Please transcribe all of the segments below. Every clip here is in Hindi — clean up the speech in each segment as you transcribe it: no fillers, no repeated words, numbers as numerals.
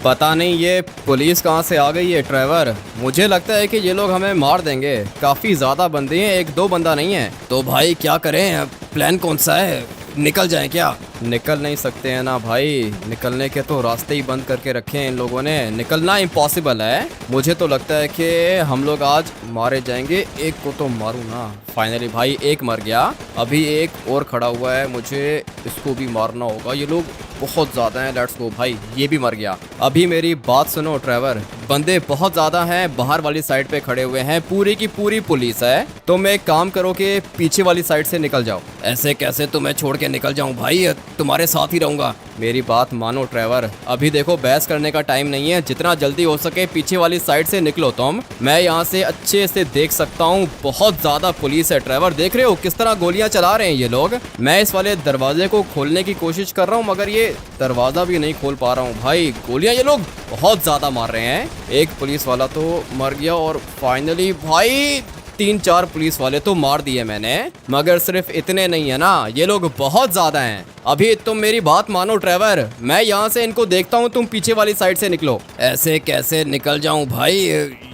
पता नहीं ये पुलिस कहाँ से आ गई है ट्रेवर। मुझे लगता है कि ये लोग हमें मार देंगे। काफ़ी ज़्यादा बंदे हैं, एक दो बंदा नहीं है। तो भाई क्या करें, प्लान कौन सा है? निकल जाएं क्या? निकल नहीं सकते हैं ना भाई, निकलने के तो रास्ते ही बंद करके रखे हैं इन लोगों ने। निकलना इम्पॉसिबल है। मुझे तो लगता है कि हम लोग आज मारे जाएंगे। एक को तो मारूं ना। फाइनली भाई एक मर गया, अभी एक और खड़ा हुआ है, मुझे इसको भी मारना होगा। ये लोग बहुत ज़्यादा हैं। लेट्स गो भाई, ये भी मर गया। अभी मेरी बात सुनो ट्रेवर, बंदे बहुत ज़्यादा हैं, बाहर वाली साइड पे खड़े हुए हैं, पूरी की पूरी पुलिस है। तुम एक काम करो कि पीछे वाली साइड से निकल जाओ। ऐसे कैसे तुम्हें छोड़ के निकल जाऊं भाई, तुम्हारे साथ ही रहूंगा। मेरी बात मानो ट्रेवर, अभी देखो बहस करने का टाइम नहीं है। जितना जल्दी हो सके पीछे वाली साइड से निकलो तुम। मैं यहाँ से अच्छे से देख सकता हूँ, बहुत ज़्यादा पुलिस है ट्रेवर। देख रहे हो किस तरह गोलियां चला रहे हैं ये लोग। मैं इस वाले दरवाजे को खोलने की कोशिश कर रहा हूँ, मगर ये दरवाजा भी नहीं खोल पा रहा हूँ भाई। गोलियां ये लोग बहुत ज्यादा मार रहे हैं। एक पुलिस वाला तो मर गया और फाइनली भाई 3-4 पुलिस वाले तो मार दिए मैंने, मगर सिर्फ इतने नहीं है ना, ये लोग बहुत ज्यादा हैं। अभी तुम मेरी बात मानो ट्रेवर, मैं यहाँ से इनको देखता हूँ, तुम पीछे वाली साइड से निकलो। ऐसे कैसे निकल जाऊँ भाई,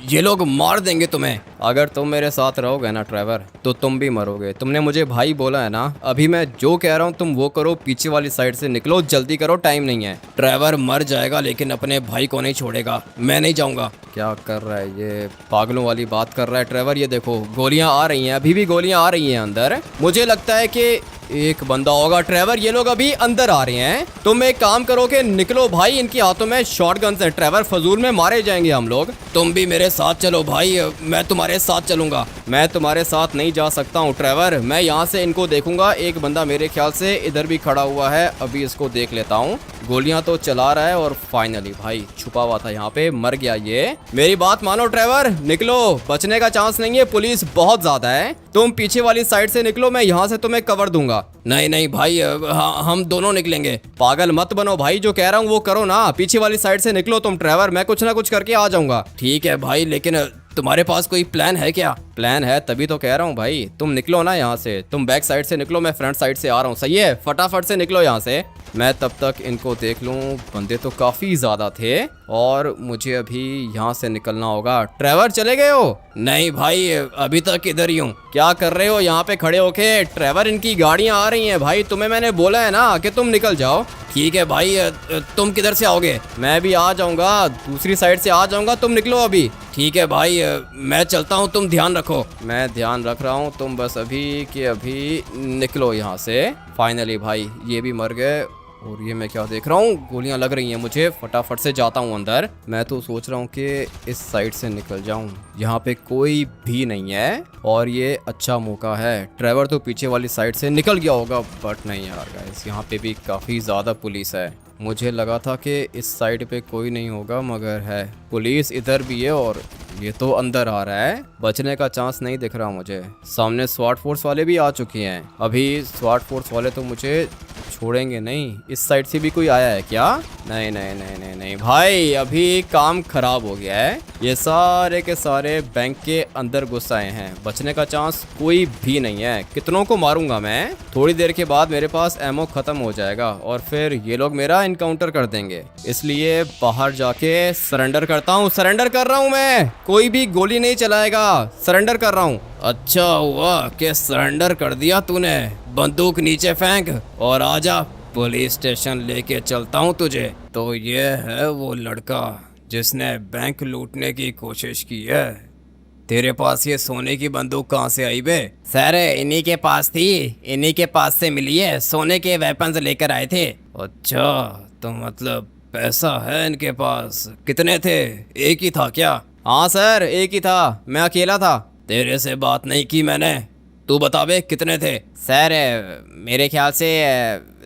ये लोग मार देंगे तुम्हें। अगर तुम मेरे साथ रहोगे ना ट्रेवर, तो तुम भी मरोगे। तुमने मुझे भाई बोला है ना, अभी मैं जो कह रहा हूँ तुम वो करो, पीछे वाली साइड से निकलो, जल्दी करो, टाइम नहीं है। ट्रेवर मर जाएगा लेकिन अपने भाई को नहीं छोड़ेगा, मैं नहीं जाऊंगा। क्या कर रहा है ये, पागलों वाली बात कर रहा है ट्रेवर। ये देखो गोलियां आ रही हैं, अभी भी गोलियां आ रही हैं अंदर। मुझे लगता है कि एक बंदा होगा ट्रेवर, ये लोग अभी अंदर आ रहे हैं। तुम एक काम करो कि निकलो भाई, इनके हाथों में शॉटगन्स हैं ट्रेवर, फजूल में मारे जाएंगे हम लोग। तुम भी मेरे साथ चलो भाई, मैं तुम्हारे साथ चलूंगा। मैं तुम्हारे साथ नहीं जा सकता हूँ ट्रेवर, मैं यहाँ से इनको देखूंगा। एक बंदा मेरे ख्याल से इधर भी खड़ा हुआ है, अभी इसको देख लेता हूँ। गोलियां तो चला रहा है और फाइनली भाई छुपा हुआ था यहाँ पे, मर गया ये। मेरी बात मानो ट्रेवर, निकलो, बचने का चांस नहीं है, पुलिस बहुत ज्यादा है। तुम पीछे वाली साइड से निकलो, मैं यहाँ से तुम्हें कवर दूंगा। नहीं नहीं भाई, हम दोनों निकलेंगे। पागल मत बनो भाई, जो कह रहा हूँ वो करो ना। पीछे वाली साइड से निकलो तुम ट्रेवर, मैं कुछ ना कुछ करके आ जाऊंगा। ठीक है भाई, लेकिन तुम्हारे पास कोई प्लान है क्या? प्लान है तभी तो कह रहा हूँ भाई, तुम निकलो ना यहाँ से। तुम बैक साइड से निकलो, मैं फ्रंट साइड से आ रहा हूँ। सही है, फटाफट से निकलो यहाँ से। मैं तब तक इनको देख लूँ। बंदे तो काफ़ी ज़्यादा थे और मुझे अभी यहाँ से निकलना होगा। ट्रेवर चले गए हो? नहीं भाई, अभी तक इधर ही हूँ। क्या कर रहे हो यहाँ पे खड़े होके? ट्रेवर इनकी गाड़ियाँ आ रही हैं भाई, तुम्हें मैंने बोला है ना कि तुम निकल जाओ। ठीक है भाई, तुम किधर से आओगे? मैं भी आ जाऊँगा, दूसरी साइड से आ जाऊँगा, तुम निकलो अभी। ठीक है भाई, मैं चलता हूँ, तुम ध्यान रखो। मैं ध्यान रख रहा हूँ, तुम बस अभी के अभी निकलो यहाँ से। फाइनली भाई ये भी मर गए। और ये मैं क्या देख रहा हूँ, गोलियां लग रही हैं मुझे। फटाफट से जाता हूँ अंदर। मैं तो सोच रहा हूँ कि इस साइड से निकल जाऊँ, यहाँ पे कोई भी नहीं है और ये अच्छा मौका है। ट्रेवर तो पीछे वाली साइड से निकल गया होगा, बट नहीं यार गाइस, यहाँ पे भी काफ़ी ज़्यादा पुलिस है। मुझे लगा था कि इस साइड पे कोई नहीं होगा, मगर है, पुलिस इधर भी है और ये तो अंदर आ रहा है। बचने का चांस नहीं दिख रहा मुझे। सामने स्वाट फोर्स वाले भी आ चुके हैं। अभी स्वाट फोर्स वाले तो मुझे छोड़ेंगे नहीं। इस साइड से भी कोई आया है क्या? नहीं नहीं नहीं नहीं नहीं भाई, अभी काम खराब हो गया है। ये सारे के सारे बैंक के अंदर घुस आए हैं, बचने का चांस कोई भी नहीं है। कितनों को मारूंगा मैं, थोड़ी देर के बाद मेरे पास एमओ खत्म हो जाएगा और फिर ये लोग मेरा इनकाउंटर कर देंगे। इसलिए बाहर जाके सरेंडर करता हूँ। सरेंडर कर रहा हूँ मैं, कोई भी गोली नहीं चलाएगा। सरेंडर कर रहा हूँ। अच्छा हुआ कि सरेंडर कर दिया तूने। बंदूक नीचे फेंक और आजा, पुलिस स्टेशन लेके चलता हूँ तुझे। तो ये है वो लड़का जिसने बैंक लूटने की कोशिश की है। तेरे पास ये सोने की बंदूक कहाँ से आई बे? सर इन्हीं के पास थी, इन्हीं के पास से मिली है। सोने के वेपन्स लेकर आए थे। अच्छा, तो मतलब पैसा है इनके पास। कितने थे, एक ही था क्या? हाँ सर, एक ही था, मैं अकेला था। तेरे से बात नहीं की मैंने, तू बता बे कितने थे? सर मेरे ख्याल से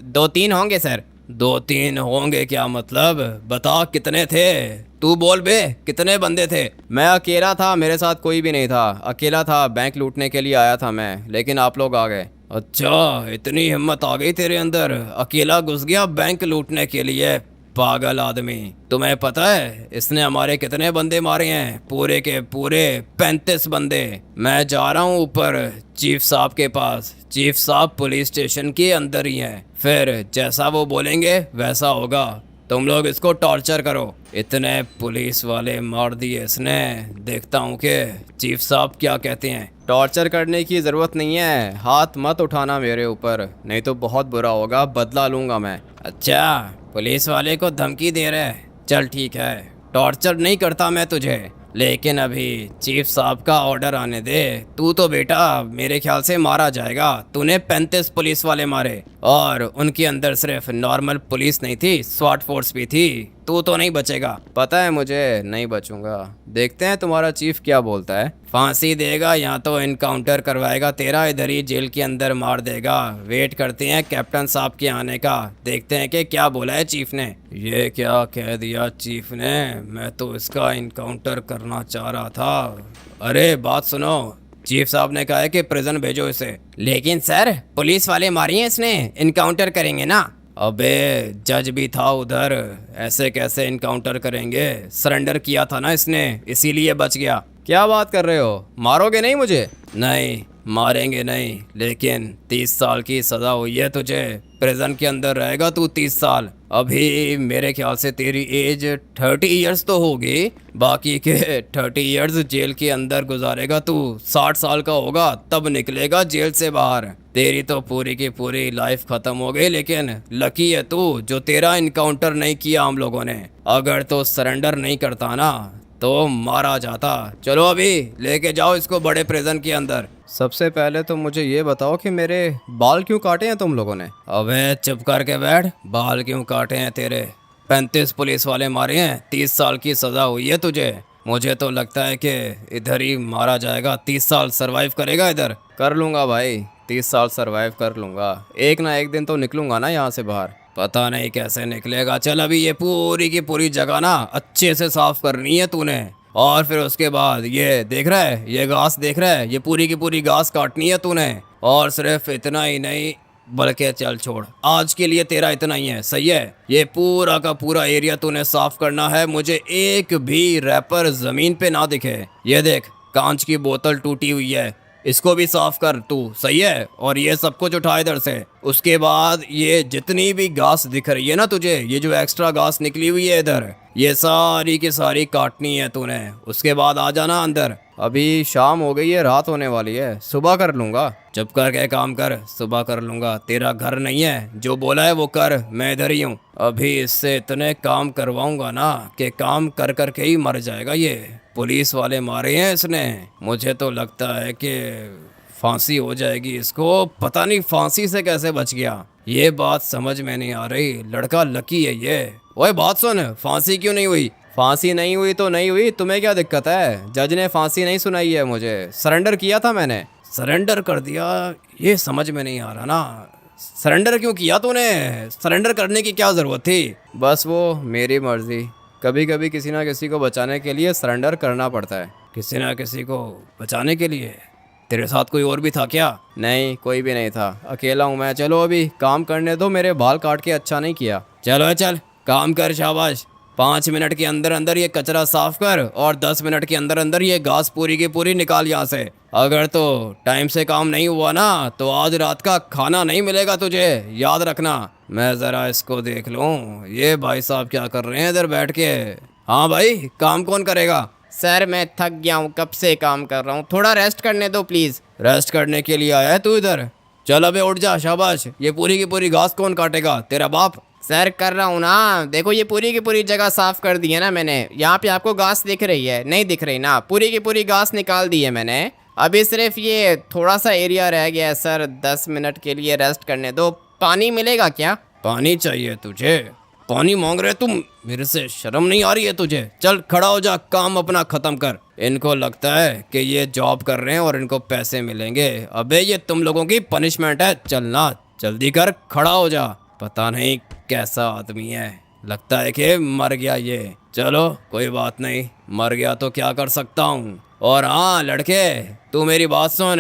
2-3 होंगे सर। 2-3 होंगे क्या मतलब? बता कितने थे, तू बोल बे, कितने बंदे थे? मैं अकेला था, मेरे साथ कोई भी नहीं था, अकेला था। बैंक लूटने के लिए आया था मैं, लेकिन आप लोग आ गए। अच्छा, इतनी हिम्मत आ गई तेरे अंदर, अकेला घुस गया बैंक लूटने के लिए? पागल आदमी, तुम्हें पता है इसने हमारे कितने बंदे मारे हैं? पूरे के पूरे 35 बंदे। मैं जा रहा हूँ ऊपर चीफ साहब के पास। चीफ साहब पुलिस स्टेशन के अंदर ही हैं, फिर जैसा वो बोलेंगे वैसा होगा। तुम लोग इसको टॉर्चर करो। इतने पुलिस वाले मार दिए इसने, देखता हूँ कि चीफ साहब क्या कहते हैं। टॉर्चर करने की ज़रूरत नहीं है, हाथ मत उठाना मेरे ऊपर, नहीं तो बहुत बुरा होगा, बदला लूँगा मैं। अच्छा, पुलिस वाले को धमकी दे रहे? चल ठीक है, टॉर्चर नहीं करता मैं तुझे, लेकिन अभी चीफ साहब का ऑर्डर आने दे। तू तो बेटा मेरे ख्याल से मारा जाएगा। तूने 35 पुलिस वाले मारे और उनके अंदर सिर्फ नॉर्मल पुलिस नहीं थी, स्वाट फोर्स भी थी। तू तो नहीं बचेगा। पता है मुझे, नहीं बचूंगा। देखते हैं तुम्हारा चीफ क्या बोलता है। फांसी देगा या तो इनकाउंटर करवाएगा तेरा, इधर ही जेल के अंदर मार देगा। वेट करते हैं कैप्टन साहब के आने का, देखते हैं कि क्या बोला है चीफ ने। ये क्या कह दिया चीफ ने? मैं तो इसका इनकाउंटर करना चाह रहा था। अरे बात सुनो, चीफ साहब ने कहा है कि प्रिजन भेजो इसे। लेकिन सर पुलिस वाले मारी हैं इसने, इनकाउंटर करेंगे ना। अबे जज भी था उधर, ऐसे कैसे इनकाउंटर करेंगे? सरेंडर किया था ना इसने, इसीलिए बच गया। क्या बात कर रहे हो? मारोगे नहीं मुझे? नहीं मारेंगे नहीं, लेकिन 30 साल की सज़ा हुई है तुझे, प्रिजन के अंदर रहेगा तू 30 साल। अभी मेरे ख्याल से तेरी एज 30 इयर्स तो होगी, बाकी के 30 इयर्स जेल के अंदर गुजारेगा तू। 60 साल का होगा तब निकलेगा जेल से बाहर। तेरी तो पूरी की पूरी लाइफ खत्म हो गई, लेकिन लकी है तू जो तेरा इनकाउंटर नहीं किया हम लोगों ने। अगर तो सरेंडर नहीं करता ना तो मारा जाता। चलो अभी लेके जाओ इसको बड़े प्रिजन के अंदर। सबसे पहले तो मुझे ये बताओ कि मेरे बाल क्यों काटे हैं तुम लोगों ने? अबे चुप करके बैठ, बाल क्यों काटे हैं तेरे? 35 पुलिस वाले मारे हैं, 30 साल की सज़ा हुई है तुझे। मुझे तो लगता है कि इधर ही मारा जाएगा। 30 साल सरवाइव करेगा इधर? कर लूँगा भाई, 30 साल सरवाइव कर लूँगा। एक ना एक दिन तो निकलूँगा ना यहाँ से बाहर। पता नहीं कैसे निकलेगा। चल अभी ये पूरी की पूरी जगह ना अच्छे से साफ करनी है तूने, और फिर उसके बाद ये देख रहा है, ये घास देख रहा है, ये पूरी की पूरी घास काटनी है तूने। और सिर्फ इतना ही नहीं, बल्कि चल छोड़, आज के लिए तेरा इतना ही है, सही है? ये पूरा का पूरा एरिया तूने साफ करना है। मुझे एक भी रैपर जमीन पे ना दिखे। ये देख कांच की बोतल टूटी हुई है, इसको भी साफ कर तू, सही है? और ये सब कुछ उठा इधर से। उसके बाद ये जितनी भी घास दिख रही है ना तुझे, ये जो एक्स्ट्रा घास निकली हुई है इधर, ये सारी की सारी काटनी है तूने। उसके बाद आ जाना अंदर। अभी शाम हो गई है, रात होने वाली है, सुबह कर लूँगा। चुप करके काम कर, सुबह कर लूँगा। तेरा घर नहीं है, जो बोला है वो कर, मैं इधर ही हूँ। अभी इससे इतने काम करवाऊँगा ना कि काम कर कर के ही मर जाएगा ये। पुलिस वाले मारे हैं इसने, मुझे तो लगता है कि फांसी हो जाएगी इसको। पता नहीं फांसी से कैसे बच गया, ये बात समझ में नहीं आ रही। लड़का लकी है ये। ओए बात सुन, फांसी क्यों नहीं हुई? फांसी नहीं हुई तो नहीं हुई, तुम्हें क्या दिक्कत है? जज ने फांसी नहीं सुनाई है मुझे, सरेंडर किया था मैंने। सरेंडर कर दिया? ये समझ में नहीं आ रहा ना, सरेंडर क्यों किया तूने? सरेंडर करने की क्या ज़रूरत थी? बस वो मेरी मर्जी, कभी कभी किसी ना किसी को बचाने के लिए सरेंडर करना पड़ता है। किसी ना किसी को बचाने के लिए? तेरे साथ कोई और भी था क्या? नहीं, कोई भी नहीं था, अकेला हूँ मैं। चलो अभी काम करने दो, मेरे बाल काट के अच्छा नहीं किया। चलो चल काम कर, शाबाश। 5 मिनट के अंदर अंदर ये कचरा साफ कर और 10 मिनट के अंदर अंदर ये घास पूरी की पूरी निकाल यहाँ से। अगर तो टाइम से काम नहीं हुआ ना तो आज रात का खाना नहीं मिलेगा तुझे, याद रखना। मैं ज़रा इसको देख लूँ, ये भाई साहब क्या कर रहे हैं इधर बैठ के। हाँ भाई, काम कौन करेगा? सर मैं थक गया हूँ, कब से काम कर रहा हूँ, थोड़ा रेस्ट करने दो प्लीज़। रेस्ट करने के लिए आया है तू इधर? चल अबे उठ जा, शाबाश। ये पूरी की पूरी घास कौन काटेगा, तेरा बाप? सर कर रहा हूँ ना, देखो ये पूरी की पूरी जगह साफ कर दी है ना मैंने। यहाँ पे आपको घास दिख रही है? नहीं दिख रही ना, पूरी की पूरी घास निकाल दी है मैंने। अभी सिर्फ ये थोड़ा सा एरिया रह गया है सर, 10 मिनट के लिए रेस्ट करने दो। पानी मिलेगा क्या? पानी चाहिए तुझे? पानी मांग रहे तुम? मेरे से शर्म नहीं आ रही है तुझे? चल खड़ा हो जा, काम अपना खत्म कर। इनको लगता है कि ये जॉब कर रहे हैं और इनको पैसे मिलेंगे। अबे ये तुम लोगों की पनिशमेंट है, चलना जल्दी कर, खड़ा हो जा। पता नहीं कैसा आदमी है, लगता है कि मर गया ये। चलो कोई बात नहीं, मर गया तो क्या कर सकता हूँ। और हाँ लड़के, तू मेरी बात सुन,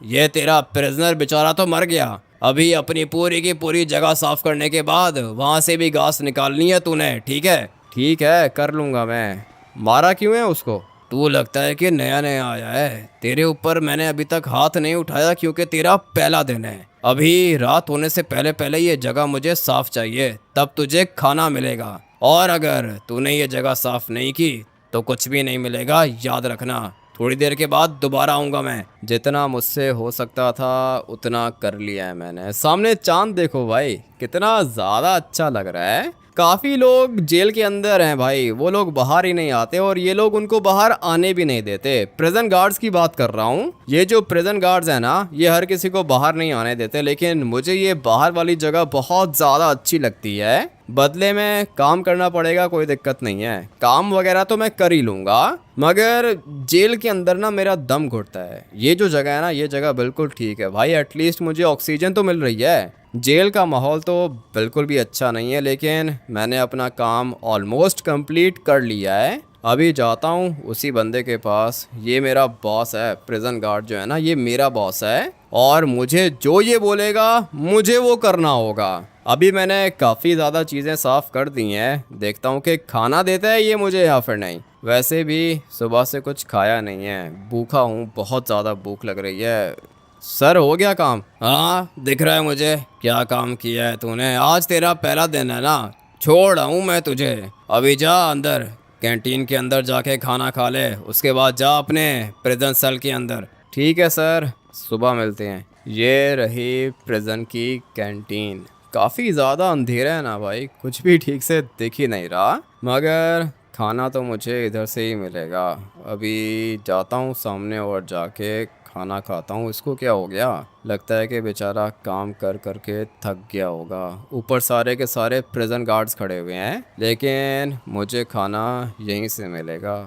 ये तेरा प्रिजनर बेचारा तो मर गया। अभी अपनी पूरी की पूरी जगह साफ करने के बाद वहाँ से भी घास निकालनी है तूने, ठीक है? ठीक है, कर लूँगा मैं। मारा क्यों है उसको? तू लगता है कि नया नया आया है, तेरे ऊपर मैंने अभी तक हाथ नहीं उठाया क्योंकि तेरा पहला दिन है। अभी रात होने से पहले पहले ये जगह मुझे साफ चाहिए, तब तुझे खाना मिलेगा। और अगर तूने ये जगह साफ नहीं की तो कुछ भी नहीं मिलेगा, याद रखना। थोड़ी देर के बाद दोबारा आऊंगा मैं। जितना मुझसे हो सकता था उतना कर लिया है मैंने। सामने चांद देखो भाई, कितना ज़्यादा अच्छा लग रहा है। काफ़ी लोग जेल के अंदर हैं भाई, वो लोग बाहर ही नहीं आते और ये लोग उनको बाहर आने भी नहीं देते। प्रिजन गार्ड्स की बात कर रहा हूँ। ये जो प्रिजन गार्ड्स हैं ना, ये हर किसी को बाहर नहीं आने देते, लेकिन मुझे ये बाहर वाली जगह बहुत ज़्यादा अच्छी लगती है। बदले में काम करना पड़ेगा, कोई दिक्कत नहीं है, काम वगैरह तो मैं कर ही लूँगा, मगर जेल के अंदर ना मेरा दम घुटता है। ये जो जगह है ना, ये जगह बिल्कुल ठीक है भाई, एटलीस्ट मुझे ऑक्सीजन तो मिल रही है। जेल का माहौल तो बिल्कुल भी अच्छा नहीं है, लेकिन मैंने अपना काम ऑलमोस्ट कंप्लीट कर लिया है। अभी जाता हूँ उसी बंदे के पास। ये मेरा बॉस है, प्रिजन गार्ड जो है ना, ये मेरा बॉस है और मुझे जो ये बोलेगा मुझे वो करना होगा। अभी मैंने काफ़ी ज़्यादा चीज़ें साफ़ कर दी हैं, देखता हूँ कि खाना देता है ये मुझे या फिर नहीं। वैसे भी सुबह से कुछ खाया नहीं है, भूखा हूँ, बहुत ज़्यादा भूख लग रही है। सर हो गया काम? हाँ दिख रहा है मुझे। क्या काम किया है तूने? आज तेरा पहला दिन है ना, छोड़ रहा हूँ मैं तुझे। अभी जा अंदर, कैंटीन के अंदर जाके खाना खा ले, उसके बाद जा अपने प्रिजन सेल के अंदर। ठीक है सर, सुबह मिलते हैं। ये रही प्रिजन की कैंटीन। काफ़ी ज़्यादा अंधेरा है ना भाई, कुछ भी ठीक से दिख ही नहीं रहा, मगर खाना तो मुझे इधर से ही मिलेगा। अभी जाता हूँ सामने और जाके खाना खाता हूँ। इसको क्या हो गया? लगता है कि बेचारा काम कर कर के थक गया होगा। ऊपर सारे के सारे प्रिजन गार्ड्स खड़े हुए हैं, लेकिन मुझे खाना यहीं से मिलेगा।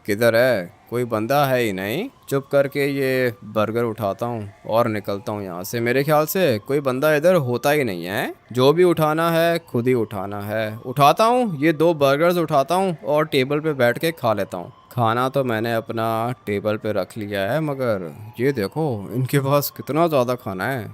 किधर है? कोई बंदा है ही नहीं। चुप करके ये बर्गर उठाता हूँ और निकलता हूँ यहाँ से। मेरे ख्याल से कोई बंदा इधर होता ही नहीं है। जो भी उठाना है खुद ही उठाना है। उठाता हूँ, ये 2 बर्गर्स उठाता हूँ और टेबल पे बैठ के खा लेता हूँ। खाना तो मैंने अपना टेबल पे रख लिया है, मगर ये देखो इनके पास कितना ज़्यादा खाना है।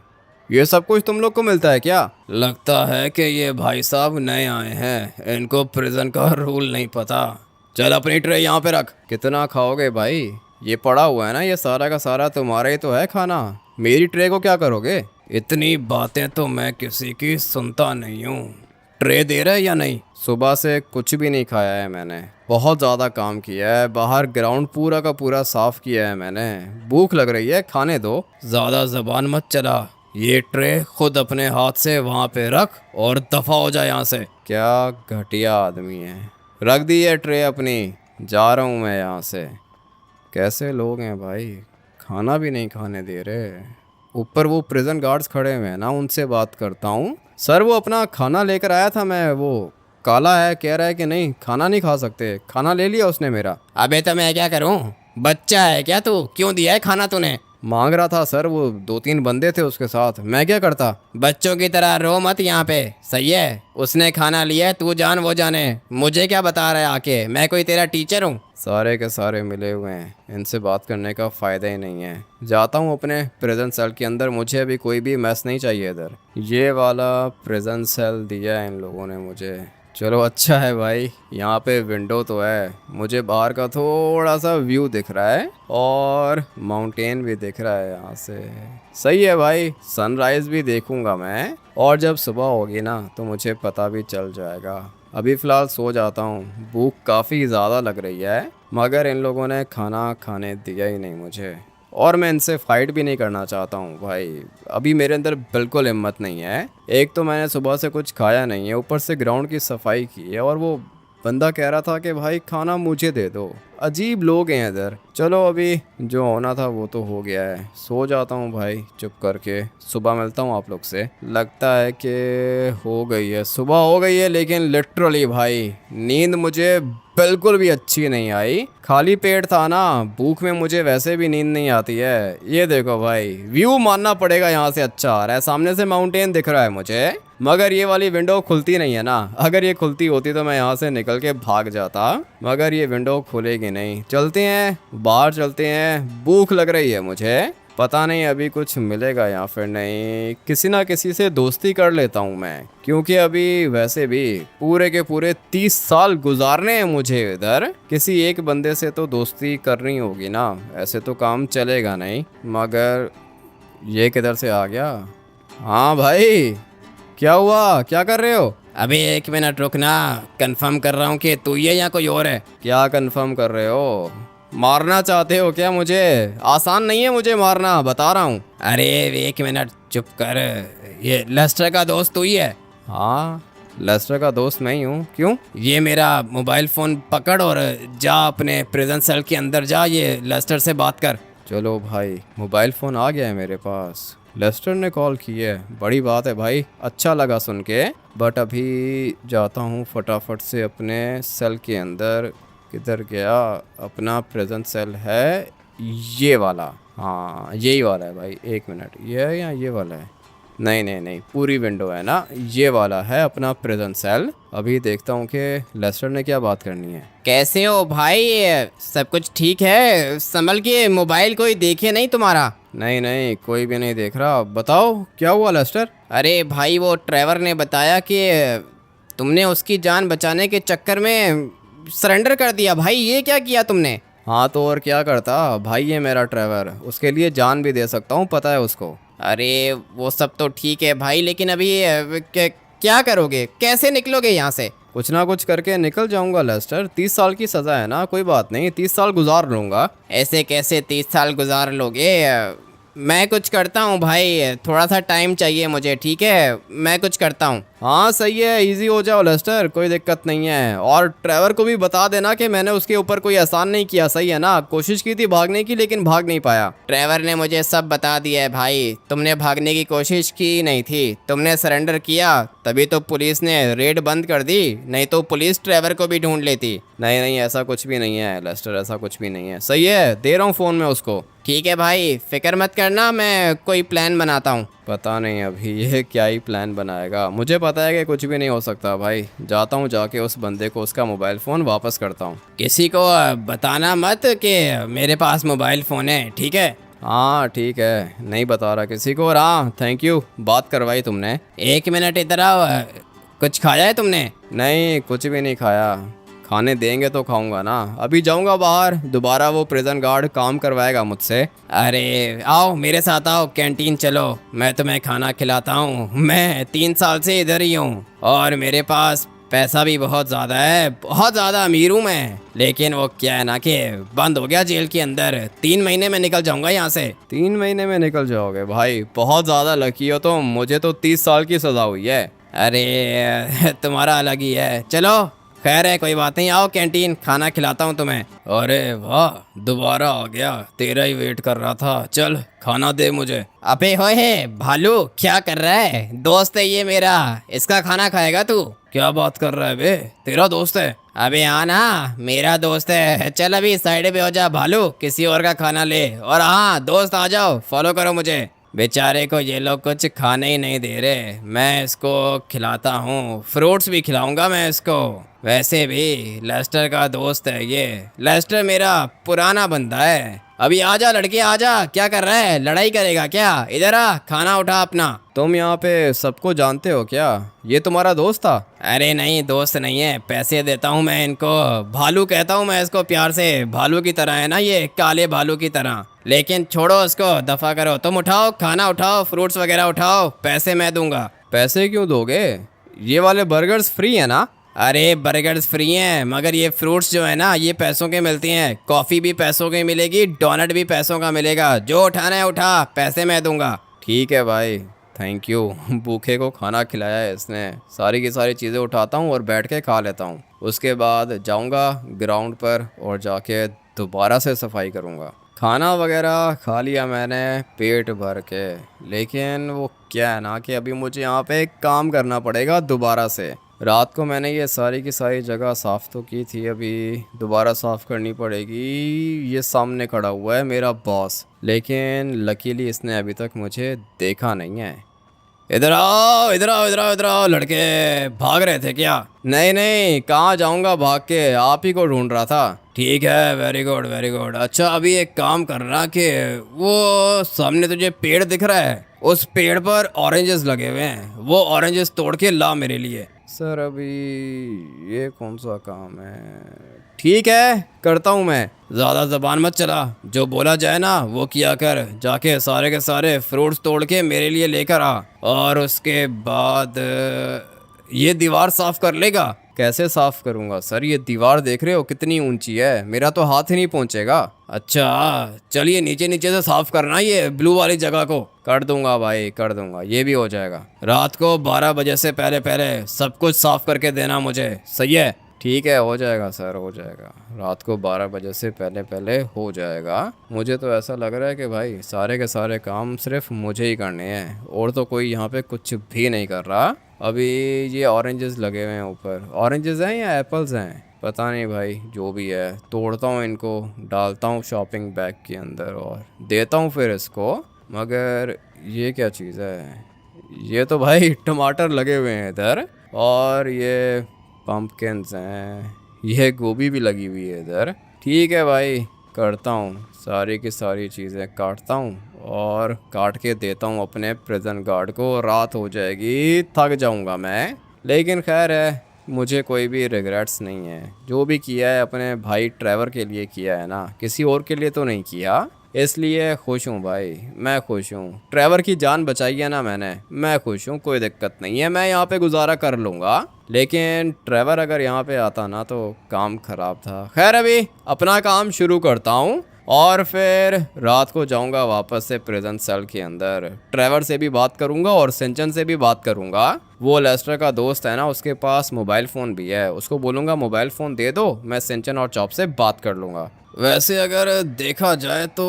ये सब कुछ तुम लोग को मिलता है क्या? लगता है कि ये भाई साहब नए आए हैं, इनको प्रिजन का रूल नहीं पता। चल अपनी ट्रे यहाँ पे रख। कितना खाओगे भाई? ये पड़ा हुआ है ना, ये सारा का सारा तुम्हारा ही तो है खाना। मेरी ट्रे को क्या करोगे? इतनी बातें तो मैं किसी की सुनता नहीं हूँ। ट्रे दे रहे या नहीं? सुबह से कुछ भी नहीं खाया है मैंने, बहुत ज़्यादा काम किया है, बाहर ग्राउंड पूरा का पूरा साफ किया है मैंने। भूख लग रही है, खाने दो। ज़्यादा ज़बान मत चला, ये ट्रे खुद अपने हाथ से वहाँ पे रख और दफ़ा हो जाए यहाँ से। क्या घटिया आदमी है। रख दी है ट्रे अपनी, जा रहा हूँ मैं यहाँ से। कैसे लोग हैं भाई, खाना भी नहीं खाने दे रहे। ऊपर वो प्रिजन गार्ड्स खड़े हुए हैं ना, उनसे बात करता हूँ। सर वो अपना खाना लेकर आया था मैं, वो काला है, कह रहा है कि नहीं खाना नहीं खा सकते। खाना ले लिया उसने मेरा। अबे तो मैं क्या करूँ, बच्चा है क्या तू? क्यों दिया है खाना तूने? मांग रहा था सर, वो 2-3 बंदे थे उसके साथ, मैं क्या करता। बच्चों की तरह रो मत यहाँ पे, सही है? उसने खाना लिया है, तू जान वो जाने, मुझे क्या बता रहा है आके? मैं कोई तेरा टीचर हूँ? सारे के सारे मिले हुए हैं, इनसे बात करने का फ़ायदा ही नहीं है। जाता हूँ अपने प्रिजन सेल के अंदर, मुझे अभी कोई भी मैस नहीं चाहिए इधर। ये वाला प्रिजन सेल दिया है इन लोगों ने मुझे। चलो अच्छा है भाई, यहाँ पे विंडो तो है, मुझे बाहर का थोड़ा सा व्यू दिख रहा है और माउंटेन भी दिख रहा है यहाँ से। सही है भाई, सनराइज़ भी देखूँगा मैं, और जब सुबह होगी ना तो मुझे पता भी चल जाएगा। अभी फ़िलहाल सो जाता हूँ, भूख काफ़ी ज़्यादा लग रही है, मगर इन लोगों ने खाना खाने दिया ही नहीं मुझे, और मैं इनसे फाइट भी नहीं करना चाहता हूँ भाई। अभी मेरे अंदर बिल्कुल हिम्मत नहीं है। एक तो मैंने सुबह से कुछ खाया नहीं है, ऊपर से ग्राउंड की सफाई की है, और वो बंदा कह रहा था कि भाई खाना मुझे दे दो। अजीब लोग हैं इधर। चलो अभी जो होना था वो तो हो गया है, सो जाता हूँ भाई चुप करके। सुबह मिलता हूँ आप लोग से। लगता है कि हो गई है, सुबह हो गई है, लेकिन लिटरली भाई नींद मुझे बिल्कुल भी अच्छी नहीं आई। खाली पेट था ना, भूख में मुझे वैसे भी नींद नहीं आती है। ये देखो भाई, व्यू मानना पड़ेगा, यहाँ से अच्छा आ रहा है, सामने से माउंटेन दिख रहा है मुझे, मगर ये वाली विंडो खुलती नहीं है ना। अगर ये खुलती होती तो मैं यहाँ से निकल के भाग जाता, मगर ये विंडो खुलेगी नहीं। चलते हैं बाहर, चलते हैं, भूख लग रही है मुझे। पता नहीं अभी कुछ मिलेगा या फिर नहीं, किसी ना किसी से दोस्ती कर लेता हूँ मैं, क्योंकि अभी वैसे भी पूरे के पूरे 30 साल गुजारने हैं मुझे इधर। किसी एक बंदे से तो दोस्ती करनी होगी ना, ऐसे तो काम चलेगा नहीं। मगर ये किधर से आ गया? हाँ भाई, क्या हुआ, क्या कर रहे हो? अबे 1 मिनट रुकना, कंफर्म कर रहा हूँ कि तू ही है या कोई और है। क्या कंफर्म कर रहे हो? मारना चाहते हो क्या मुझे? आसान नहीं है मुझे मारना, बता रहा हूँ। अरे 1 मिनट चुप कर, ये लेस्टर का दोस्त तू ही है? हाँ, लेस्टर का दोस्त मैं ही हूँ। क्यों? ये मेरा मोबाइल फ़ोन पकड़ और जा अपने प्रिजन सेल के अंदर जा, ये लेस्टर से बात कर। चलो भाई, मोबाइल फ़ोन आ गया है मेरे पास। लेस्टर ने कॉल की है, बड़ी बात है भाई, अच्छा लगा सुन के। बट अभी जाता हूँ फटाफट से अपने सेल के अंदर। किधर गया अपना प्रेजेंट सेल? है ये वाला, हाँ यही वाला है भाई। 1 मिनट, ये है या ये वाला है? नहीं नहीं नहीं, पूरी विंडो है ना, ये वाला है अपना प्रेजेंट सेल। अभी देखता हूँ कि लेस्टर ने क्या बात करनी है। कैसे हो भाई? सब कुछ ठीक है? संभल के, मोबाइल कोई देखे नहीं तुम्हारा? नहीं नहीं, कोई भी नहीं देख रहा। बताओ क्या हुआ लेस्टर? अरे भाई, वो ट्रेवर ने बताया कि तुमने उसकी जान बचाने के चक्कर में सरेंडर कर दिया। भाई ये क्या किया तुमने? हाँ तो और क्या करता भाई, ये मेरा ट्रेवर, उसके लिए जान भी दे सकता हूँ, पता है उसको। अरे वो सब तो ठीक है भाई, लेकिन अभी क्या करोगे? कैसे निकलोगे यहाँ से? कुछ ना कुछ करके निकल जाऊंगा लेस्टर। 30 साल की सज़ा है ना, कोई बात नहीं, 30 साल गुजार लूँगा। ऐसे कैसे 30 साल गुजार लोगे? मैं कुछ करता हूँ भाई, थोड़ा सा टाइम चाहिए मुझे, ठीक है? मैं कुछ करता हूँ। हाँ सही है, इजी हो जाओ लेस्टर, कोई दिक्कत नहीं है। और ट्रेवर को भी बता देना कि मैंने उसके ऊपर कोई एहसान नहीं किया, सही है ना? कोशिश की थी भागने की लेकिन भाग नहीं पाया। ट्रेवर ने मुझे सब बता दिया है भाई, तुमने भागने की कोशिश की नहीं थी, तुमने सरेंडर किया, तभी तो पुलिस ने रेड बंद कर दी, नहीं तो पुलिस ट्रेवर को भी ढूंढ लेती। नहीं नहीं, ऐसा कुछ भी नहीं है लेस्टर, ऐसा कुछ भी नहीं है। सही है, दे रहा हूँ फ़ोन में उसको। ठीक है भाई, फिक्र मत करना, मैं कोई प्लान बनाता हूँ। पता नहीं अभी ये क्या ही प्लान बनाएगा, मुझे पता है कि कुछ भी नहीं हो सकता भाई। जाता हूँ, जाके उस बंदे को उसका मोबाइल फ़ोन वापस करता हूँ। किसी को बताना मत कि मेरे पास मोबाइल फ़ोन है, ठीक है? हाँ ठीक है, नहीं बता रहा किसी को। और हाँ, थैंक यू, बात करवाई तुमने। 1 मिनट इधर आओ, कुछ खाया है तुमने? नहीं, कुछ भी नहीं खाया। खाने देंगे तो खाऊंगा ना, अभी जाऊंगा बाहर, दोबारा वो प्रिजन गार्ड काम करवाएगा मुझसे। अरे आओ मेरे साथ, आओ कैंटीन चलो, मैं तुम्हें खाना खिलाता हूँ। मैं 3 साल से इधर ही हूँ और मेरे पास पैसा भी बहुत ज़्यादा है, बहुत ज़्यादा अमीर हूँ मैं। लेकिन वो क्या है ना कि बंद हो गया जेल के अंदर, 3 महीने में निकल जाऊंगा यहाँ से। 3 महीने में निकल जाओगे? भाई बहुत ज़्यादा लकी हो तुम, मुझे तो 30 साल की सज़ा हुई है। अरे तुम्हारा अलग ही है, चलो खैर है, कोई बात नहीं, आओ कैंटीन, खाना खिलाता हूँ तुम्हें। अरे वाह, दोबारा आ गया, तेरा ही वेट कर रहा था, चल खाना दे मुझे। अबे होए भालू, क्या कर रहा है? दोस्त है ये मेरा, इसका खाना खाएगा तू? क्या बात कर रहा है बे, तेरा दोस्त है? अबे हाँ ना, मेरा दोस्त है। चल अभी साइड पे हो जा भालू, किसी और का खाना ले। और हाँ दोस्त, आ जाओ, फॉलो करो मुझे। बेचारे को ये लोग कुछ खाने ही नहीं दे रहे, मैं इसको खिलाता हूँ, फ्रूट्स भी खिलाऊंगा मैं इसको। वैसे भी लेस्टर का दोस्त है ये, लेस्टर मेरा पुराना बंदा है। अभी आजा लड़के आजा, क्या कर रहा है, लड़ाई करेगा क्या? इधर आ, खाना उठा अपना। तुम यहाँ पे सबको जानते हो क्या? ये तुम्हारा दोस्त था? अरे नहीं, दोस्त नहीं है, पैसे देता हूँ मैं इनको, भालू कहता हूँ मैं इसको प्यार से, भालू की तरह है ना ये, काले भालू की तरह। लेकिन छोड़ो उसको, दफा करो, तुम उठाओ खाना, उठाओ फ्रूट्स वगैरह उठाओ, पैसे मैं दूंगा। पैसे क्यों दोगे? ये वाले बर्गर्स फ्री है ना? अरे बर्गर्स फ्री हैं, मगर ये फ्रूट्स जो है ना, ये पैसों के मिलती हैं, कॉफ़ी भी पैसों की मिलेगी, डोनट भी पैसों का मिलेगा, जो उठाना है उठा, पैसे मैं दूंगा। ठीक है भाई, थैंक यू। भूखे को खाना खिलाया है इसने। सारी की सारी चीज़ें उठाता हूँ और बैठ के खा लेता हूँ। उसके बाद जाऊँगा ग्राउंड पर और जाके दोबारा से सफाई करूँगा। खाना वगैरह खा लिया मैंने पेट भर के, लेकिन वो क्या है ना कि अभी मुझे यहाँ पे एक काम करना पड़ेगा दोबारा से। रात को मैंने ये सारी की सारी जगह साफ़ तो की थी, अभी दोबारा साफ़ करनी पड़ेगी। ये सामने खड़ा हुआ है मेरा बॉस, लेकिन लकीली इसने अभी तक मुझे देखा नहीं है। इधर आओ इधर आओ इधर आओ इधर आओ लड़के, भाग रहे थे क्या? नहीं नहीं, कहाँ जाऊँगा भाग के, आप ही को ढूंढ रहा था। ठीक है, वेरी गुड वेरी गुड। अच्छा अभी एक काम करना कि वो सामने तुझे पेड़ दिख रहा है, उस पेड़ पर ऑरेंजेस लगे हुए हैं, वो ऑरेंजेस तोड़ के ला मेरे लिए। सर अभी ये कौन सा काम है? ठीक है करता हूँ मैं, ज़्यादा ज़बान मत चला, जो बोला जाए ना वो किया कर। जाके सारे के सारे फ्रूट्स तोड़ के मेरे लिए लेकर आ, और उसके बाद ये दीवार साफ कर लेगा? कैसे साफ करूंगा सर, ये दीवार देख रहे हो कितनी ऊंची है, मेरा तो हाथ ही नहीं पहुंचेगा। अच्छा चलिए नीचे नीचे से साफ करना ये ब्लू वाली जगह को। कर दूंगा भाई कर दूंगा, ये भी हो जाएगा। रात को 12 बजे से पहले पहले सब कुछ साफ करके देना मुझे, सही है? ठीक है हो जाएगा सर हो जाएगा, रात को 12 बजे से पहले पहले हो जाएगा। मुझे तो ऐसा लग रहा है कि भाई सारे के सारे काम सिर्फ मुझे ही करने हैं और तो कोई यहाँ पे कुछ भी नहीं कर रहा। अभी ये ऑरेंजेस लगे हुए हैं ऊपर, ऑरेंजेस हैं या एप्पल्स हैं पता नहीं भाई, जो भी है तोड़ता हूँ इनको, डालता हूँ शॉपिंग बैग के अंदर और देता हूँ फिर इसको। मगर ये क्या चीज़ है, ये तो भाई टमाटर लगे हुए हैं इधर, और ये पम्पकिन्स हैं, ये गोभी भी लगी हुई है इधर। ठीक है भाई करता हूँ, सारी की सारी चीज़ें काटता हूँ और काट के देता हूँ अपने प्रिजन गार्ड को। रात हो जाएगी, थक जाऊँगा मैं, लेकिन खैर है मुझे कोई भी रिग्रेट्स नहीं है। जो भी किया है अपने भाई ट्रेवर के लिए किया है ना, किसी और के लिए तो नहीं किया, इसलिए खुश हूँ भाई, मैं खुश हूँ। ट्रेवर की जान बचाई है ना मैंने, मैं खुश हूँ, कोई दिक्कत नहीं है, मैं यहाँ पे गुजारा कर लूँगा। लेकिन ट्रेवर अगर यहाँ पे आता ना तो काम ख़राब था। खैर अभी अपना काम शुरू करता हूँ और फिर रात को जाऊंगा वापस से प्रिजन सेल के अंदर। ट्रेवर से भी बात करूंगा और सिंचन से भी बात करूंगा। वो लेस्टर का दोस्त है ना, उसके पास मोबाइल फ़ोन भी है, उसको बोलूँगा मोबाइल फ़ोन दे दो, मैं सिंचन और चॉप से बात कर लूँगा। वैसे अगर देखा जाए तो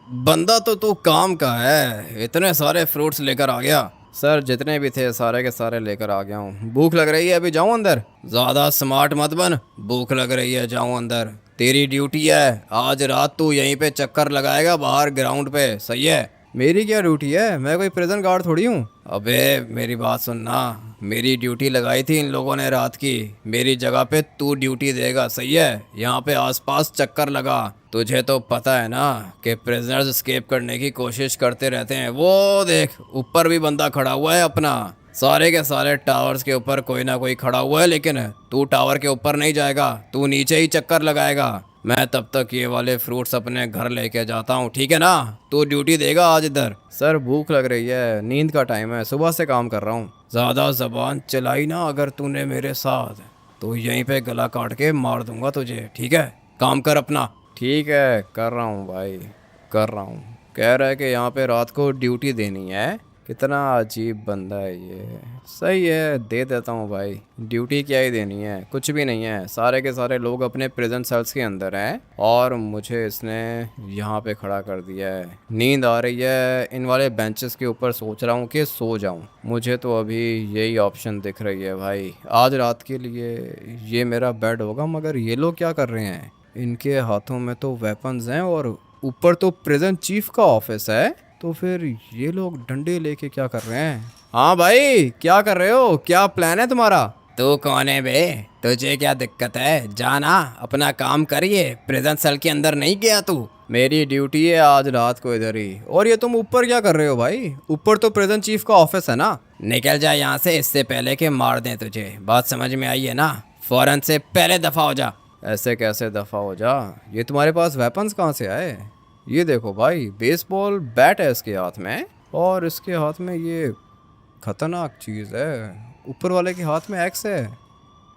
बंदा तो तू काम का है, इतने सारे फ्रूट्स लेकर आ गया। सर जितने भी थे सारे के सारे लेकर आ गया हूँ। भूख लग रही है, अभी जाऊँ अंदर? ज़्यादा स्मार्ट मत बन, भूख लग रही है जाऊँ अंदर, तेरी ड्यूटी है, आज रात तू यहीं पे चक्कर लगाएगा बाहर ग्राउंड पे, सही है? मेरी क्या ड्यूटी है, मैं कोई प्रिजन गार्ड थोड़ी हूँ। अबे मेरी बात सुनना, मेरी ड्यूटी लगाई थी इन लोगों ने रात की, मेरी जगह पे तू ड्यूटी देगा, सही है? यहाँ पे आसपास चक्कर लगा, तुझे तो पता है ना कि प्रिजनर्स एस्केप करने की कोशिश करते रहते हैं। वो देख ऊपर भी बंदा खड़ा हुआ है अपना, सारे के सारे टावर्स के ऊपर कोई ना कोई खड़ा हुआ है, लेकिन तू टावर के ऊपर नहीं जाएगा, तू नीचे ही चक्कर लगाएगा। मैं तब तक ये वाले फ्रूट्स अपने घर लेके जाता हूँ, ठीक है ना? तू ड्यूटी देगा आज इधर। सर भूख लग रही है, नींद का टाइम है, सुबह से काम कर रहा हूँ। ज़्यादा ज़बान चलाई ना अगर तूने मेरे साथ, तो यहीं पे गला काट के मार दूंगा तुझे, ठीक है? काम कर अपना। ठीक है कर रहा हूँ भाई कर रहा हूँ। कह रहा है कि यहाँ पे रात को ड्यूटी देनी है, कितना अजीब बंदा है ये। सही है दे देता हूँ भाई, ड्यूटी क्या ही देनी है, कुछ भी नहीं है, सारे के सारे लोग अपने प्रिजन सेल्स के अंदर हैं और मुझे इसने यहाँ पे खड़ा कर दिया है। नींद आ रही है, इन वाले बेंचेस के ऊपर सोच रहा हूँ कि सो जाऊँ। मुझे तो अभी यही ऑप्शन दिख रही है भाई, आज रात के लिए ये मेरा बेड होगा। मगर ये लोग क्या कर रहे हैं, इनके हाथों में तो वेपन्स हैं और ऊपर तो प्रिजन चीफ का ऑफिस है, तो फिर ये लोग डंडे लेके क्या कर रहे हैं? हाँ भाई क्या कर रहे हो, क्या प्लान है तुम्हारा? तू कौन है बे, तुझे क्या दिक्कत है, जाना अपना काम करिए, प्रिजन सेल के अंदर नहीं गया तू? मेरी ड्यूटी है आज रात को इधर ही। और ये तुम ऊपर क्या कर रहे हो भाई, ऊपर तो प्रिजन चीफ का ऑफिस है ना। निकल जा यहाँ से, इससे पहले कि मार दें तुझे, बात समझ में आई है ना? फौरन से पहले दफा हो जा। ऐसे कैसे दफा हो जा, ये तुम्हारे पास वेपन्स कहाँ से आए? ये देखो भाई बेसबॉल बैट है इसके हाथ में, और इसके हाथ में ये खतरनाक चीज़ है, ऊपर वाले के हाथ में एक्स है।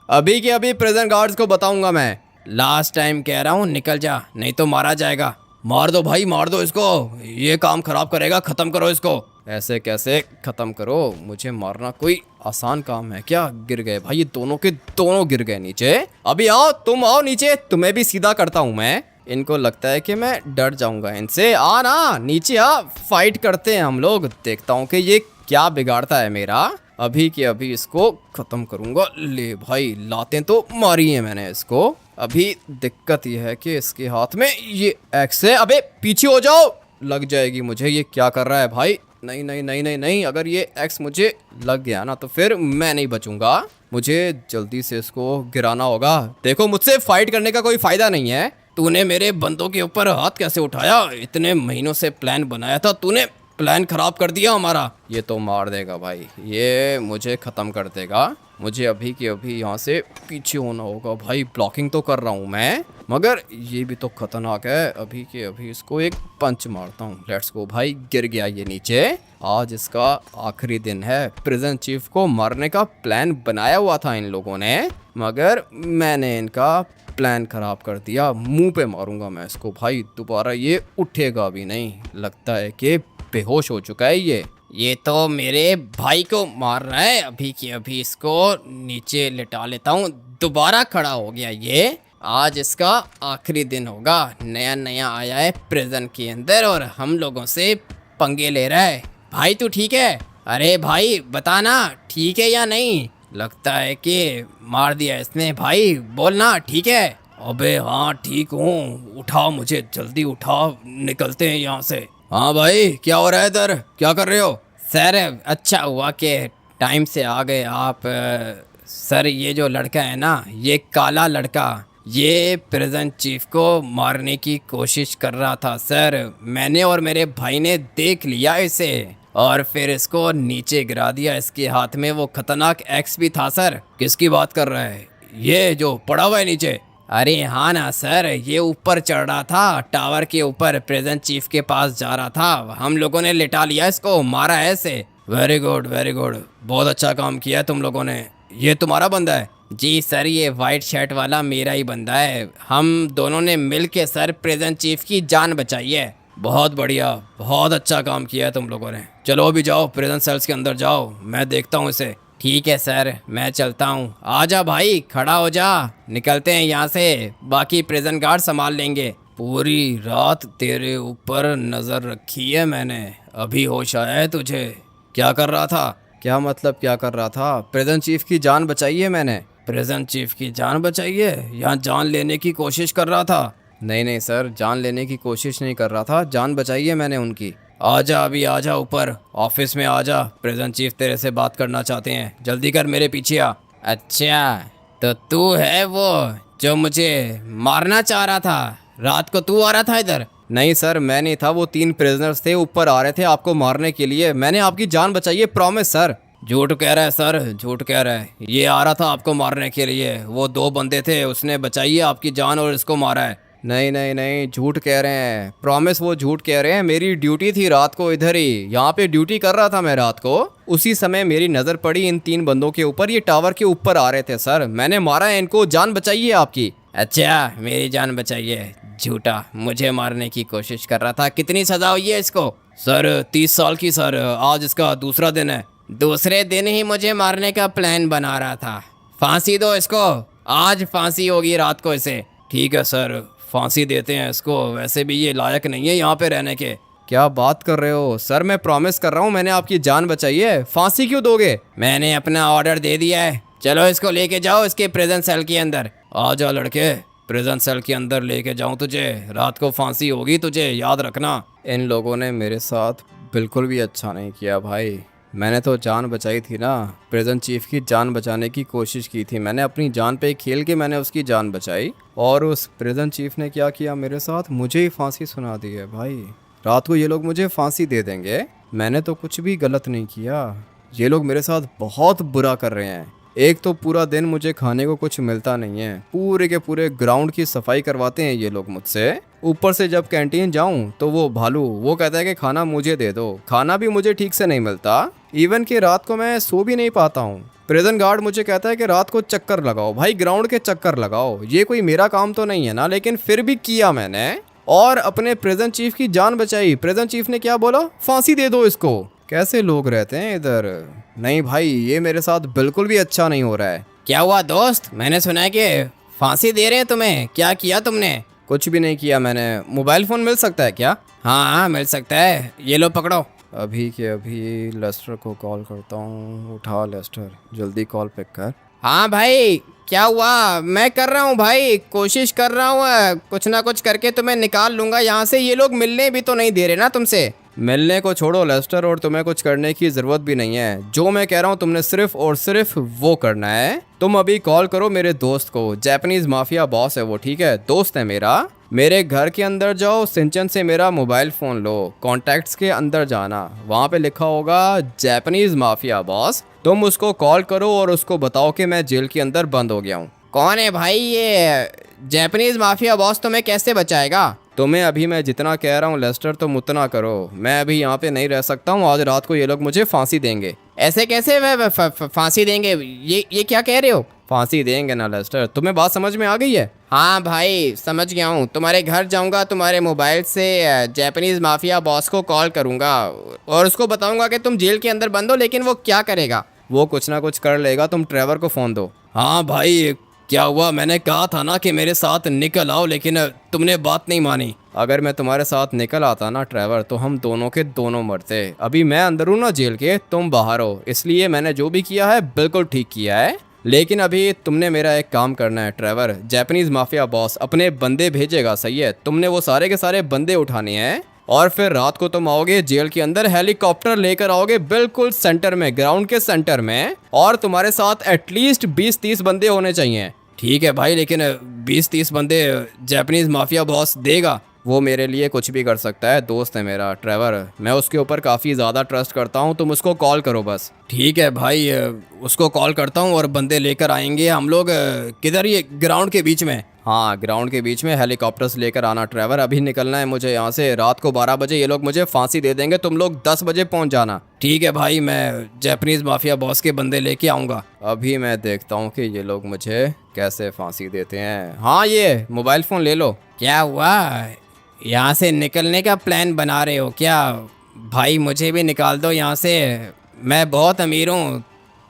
अभी के अभी प्रिजन गार्ड्स को बताऊंगा मैं, लास्ट टाइम कह रहा हूँ निकल जा नहीं तो मारा जाएगा। मार दो भाई मार दो इसको, ये काम खराब करेगा, ख़त्म करो इसको। ऐसे कैसे ख़त्म करो, मुझे मारना कोई आसान काम है क्या? गिर गए भाई, ये दोनों के दोनों गिर गए नीचे। अभी आओ तुम आओ नीचे, तुम्हें भी सीधा करता हूँ मैं। इनको लगता है कि मैं डर जाऊंगा इनसे, आ ना नीचे आ, फाइट करते हैं हम लोग, देखता हूँ कि ये क्या बिगाड़ता है मेरा। अभी के अभी इसको ख़त्म करूँगा। ले भाई लाते तो मारी है मैंने इसको। अभी दिक्कत यह है कि इसके हाथ में ये एक्स है। अबे पीछे हो जाओ, लग जाएगी मुझे। ये क्या कर रहा है भाई? नहीं नहीं नहीं नहीं नहीं, अगर ये एक्स मुझे लग गया ना तो फिर मैं नहीं बचूंगा। मुझे जल्दी से इसको गिराना होगा। देखो मुझसे फाइट करने का कोई फायदा नहीं है। तूने मेरे बंदों के ऊपर हाथ कैसे उठाया? इतने महीनों से प्लान बनाया था तूने, प्लान खराब कर दिया हमारा। ये तो मार देगा भाई, ये मुझे ख़त्म कर देगा। मुझे अभी के अभी यहाँ से पीछे होना होगा भाई। ब्लॉकिंग तो कर रहा हूँ मैं, मगर ये भी तो खतरनाक है। अभी के अभी इसको एक पंच मारता हूँ। लेट्स गो भाई, गिर गया ये नीचे। आज इसका आखिरी दिन है। प्रिजन चीफ को मारने का प्लान बनाया हुआ था इन लोगों ने, मगर मैंने इनका प्लान खराब कर दिया। मुंह पे मारूंगा मैं इसको भाई, दोबारा ये उठेगा भी नहीं। लगता है कि बेहोश हो चुका है ये तो मेरे भाई को मार रहा है। अभी के अभी इसको नीचे लिटा लेता हूँ। दोबारा खड़ा हो गया ये। आज इसका आखिरी दिन होगा। नया नया आया है प्रिजन के अंदर और हम लोगों से पंगे ले रहा है। भाई तू ठीक है? अरे भाई बताना ठीक है या नहीं। लगता है कि मार दिया इसने। भाई बोलना ठीक है। अबे हाँ ठीक हूँ, उठाओ मुझे, जल्दी उठाओ, निकलते हैं यहाँ से। हाँ भाई क्या हो रहा है इधर, क्या कर रहे हो? सर अच्छा हुआ कि टाइम से आ गए आप। सर ये जो लड़का है ना, ये काला लड़का, ये प्रिजन चीफ को मारने की कोशिश कर रहा था सर। मैंने और मेरे भाई ने देख लिया इसे और फिर इसको नीचे गिरा दिया। इसके हाथ में वो खतरनाक एक्स भी था सर। किसकी बात कर रहा है? ये जो पड़ा हुआ है नीचे? अरे हाँ ना सर, ये ऊपर चढ़ रहा था, टावर के ऊपर प्रेजेंट चीफ के पास जा रहा था। हम लोगों ने लिटा लिया इसको, मारा है इसे। वेरी गुड वेरी गुड, बहुत अच्छा काम किया है तुम लोगों ने। ये तुम्हारा बंदा है? जी सर, ये वाइट शर्ट वाला मेरा ही बंदा है। हम दोनों ने मिल के सर प्रेजेंट चीफ की जान बचाई है। बहुत बढ़िया, बहुत अच्छा काम किया है तुम लोगों ने। चलो अभी जाओ, प्रिजन सेल्स के अंदर जाओ, मैं देखता हूँ इसे। ठीक है सर, मैं चलता हूँ। आजा भाई, खड़ा हो जा, निकलते हैं यहाँ से। बाकी प्रिजन गार्ड संभाल लेंगे। पूरी रात तेरे ऊपर नज़र रखी है मैंने, अभी होश आया है तुझे? क्या कर रहा था? क्या मतलब क्या कर रहा था? प्रिजन चीफ की जान बचाई है मैंने। प्रिजन चीफ की जान बचाई है? यहाँ जान लेने की कोशिश कर रहा था? नहीं नहीं सर, जान लेने की कोशिश नहीं कर रहा था, जान बचाई है मैंने उनकी। आजा अभी, आजा ऊपर, ऑफिस में आजा। प्रेजेंट चीफ तेरे से बात करना चाहते हैं, जल्दी कर, मेरे पीछे आ। अच्छा तो तू है वो जो मुझे मारना चाह रहा था? रात को तू आ रहा था इधर? नहीं सर, मैं नहीं था, वो 3 प्रिजनर्स थे, ऊपर आ रहे थे आपको मारने के लिए। मैंने आपकी जान बचाई है, प्रॉमिस सर। झूठ कह रहा है सर, झूठ कह रहा है। ये आ रहा था आपको मारने के लिए, वो 2 बंदे थे, उसने बचाई है आपकी जान और इसको मारा है। नहीं नहीं नहीं, झूठ कह रहे हैं, प्रॉमिस वो झूठ कह रहे हैं। मेरी ड्यूटी थी रात को इधर ही, यहाँ पे ड्यूटी कर रहा था मैं रात को। उसी समय मेरी नज़र पड़ी इन 3 बंदों के ऊपर, ये टावर के ऊपर आ रहे थे सर। मैंने मारा है इनको, जान बचाइए आपकी। अच्छा मेरी जान बचाइए? झूठा, मुझे मारने की कोशिश कर रहा था। कितनी सज़ा हुई है इसको? सर 30 साल की सर। आज इसका दूसरा दिन है। दूसरे दिन ही मुझे मारने का प्लान बना रहा था। फांसी दो इसको, आज फांसी होगी रात को इसे। ठीक है सर, फांसी देते हैं इसको, वैसे भी ये लायक नहीं है यहाँ पे रहने के। क्या बात कर रहे हो सर? मैं प्रॉमिस कर रहा हूँ, मैंने आपकी जान बचाई है, फांसी क्यों दोगे? मैंने अपना ऑर्डर दे दिया है, चलो इसको लेके जाओ इसके प्रिजन सेल के अंदर। आ जा लड़के, प्रिजन सेल के अंदर लेके जाऊँ तुझे, रात को फांसी होगी तुझे, याद रखना। इन लोगों ने मेरे साथ बिल्कुल भी अच्छा नहीं किया भाई। मैंने तो जान बचाई थी ना, प्रिजन चीफ की जान बचाने की कोशिश की थी मैंने। अपनी जान पे खेल के मैंने उसकी जान बचाई, और उस प्रिजन चीफ ने क्या किया मेरे साथ? मुझे ही फांसी सुना दी है भाई। रात को ये लोग मुझे फांसी दे देंगे। मैंने तो कुछ भी गलत नहीं किया, ये लोग मेरे साथ बहुत बुरा कर रहे हैं। एक तो पूरा दिन मुझे खाने को कुछ मिलता नहीं है, पूरे के पूरे ग्राउंड की सफाई करवाते हैं ये लोग मुझसे। ऊपर से जब कैंटीन जाऊं तो वो भालू वो कहता है कि खाना मुझे दे दो, खाना भी मुझे ठीक से नहीं मिलता। इवन कि रात को मैं सो भी नहीं पाता हूँ। प्रिजन गार्ड मुझे कहता है कि रात को चक्कर लगाओ भाई, ग्राउंड के चक्कर लगाओ। ये कोई मेरा काम तो नहीं है ना, लेकिन फिर भी किया मैंने और अपने प्रिजन चीफ की जान बचाई। प्रिजन चीफ ने क्या बोला? फांसी दे दो इसको। कैसे लोग रहते हैं इधर। नहीं भाई, ये मेरे साथ बिल्कुल भी अच्छा नहीं हो रहा है। क्या हुआ दोस्त? मैंने सुना है कि फांसी दे रहे हैं तुम्हें, क्या किया तुमने? कुछ भी नहीं किया मैंने। मोबाइल फ़ोन मिल सकता है क्या? हाँ मिल सकता है, ये लो पकड़ो। अभी के अभी लेस्टर को कॉल करता हूँ। उठा लेस्टर, जल्दी कॉल पिक कर। हाँ भाई क्या हुआ? मैं कर रहा हूँ भाई, कोशिश कर रहा हूँ, कुछ ना कुछ करके तुम्हें निकाल लूँगा यहाँ से। ये लोग मिलने भी तो नहीं दे रहे ना तुमसे। मिलने को छोड़ो लेस्टर, और तुम्हें कुछ करने की जरूरत भी नहीं है। जो मैं कह रहा हूँ तुमने सिर्फ और सिर्फ वो करना है। तुम अभी कॉल करो मेरे दोस्त को, जापानीज माफिया बॉस है वो, ठीक है, दोस्त है मेरा। मेरे घर के अंदर जाओ, सिंचन से मेरा मोबाइल फ़ोन लो, कॉन्टैक्ट्स के अंदर जाना, वहाँ पे लिखा होगा जापानीज माफिया बॉस। तुम उसको कॉल करो और उसको बताओ कि मैं जेल के अंदर बंद हो गया हूँ। कौन है भाई ये जापानीज माफिया बॉस, तुम्हें कैसे बचाएगा? तुम्हें अभी मैं जितना कह रहा हूँ लेस्टर तुम उतना करो। मैं अभी यहाँ पे नहीं रह सकता हूँ, आज रात को ये लोग मुझे फांसी देंगे। ऐसे कैसे वे फांसी देंगे? ये क्या कह रहे हो? फांसी देंगे ना लेस्टर, तुम्हें बात समझ में आ गई है? हाँ भाई समझ गया हूँ। तुम्हारे घर जाऊँगा, तुम्हारे मोबाइल से जापानीज माफिया बॉस को कॉल करूँगा और उसको बताऊँगा कि तुम जेल के अंदर बंद हो, लेकिन वो क्या करेगा? वो कुछ ना कुछ कर लेगा, तुम ट्रेवर को फ़ोन दो। हाँ भाई क्या हुआ? मैंने कहा था ना कि मेरे साथ निकल आओ, लेकिन तुमने बात नहीं मानी। अगर मैं तुम्हारे साथ निकल आता ना ट्रेवर, तो हम दोनों के दोनों मरते। अभी मैं अंदर हूँ ना जेल के, तुम बाहर हो, इसलिए मैंने जो भी किया है बिल्कुल ठीक किया है। लेकिन अभी तुमने मेरा एक काम करना है ट्रेवर। जापानीज माफिया बॉस अपने बंदे भेजेगा, सही है? तुमने वो सारे के सारे बंदे उठाने हैं और फिर रात को तुम आओगे जेल के अंदर, हेलीकॉप्टर लेकर आओगे बिल्कुल सेंटर में, ग्राउंड के सेंटर में, और तुम्हारे साथ एटलीस्ट 20-30 बंदे होने चाहिए। ठीक है भाई, लेकिन 20-30 बंदे जापानीज माफिया बॉस देगा? वो मेरे लिए कुछ भी कर सकता है, दोस्त है मेरा ट्रेवर, मैं उसके ऊपर काफ़ी ज़्यादा ट्रस्ट करता हूँ। तुम उसको कॉल करो बस। ठीक है भाई, उसको कॉल करता हूँ और बंदे लेकर आएंगे हम लोग। किधर? ये ग्राउंड के बीच में? हाँ ग्राउंड के बीच में हेलीकॉप्टर्स लेकर आना ट्रेवर। अभी निकलना है मुझे यहाँ से। रात को 12 बजे ये लोग मुझे फांसी दे देंगे, तुम लोग 10 बजे पहुँच जाना। ठीक है भाई, मैं जापानीज माफिया बॉस के बंदे लेके आऊँगा। अभी मैं देखता हूँ कि ये लोग मुझे कैसे फांसी देते हैं। हाँ ये मोबाइल फ़ोन ले लो। क्या हुआ? यहाँ से निकलने का प्लान बना रहे हो क्या? भाई मुझे भी निकाल दो यहाँ से, मैं बहुत अमीर हूँ,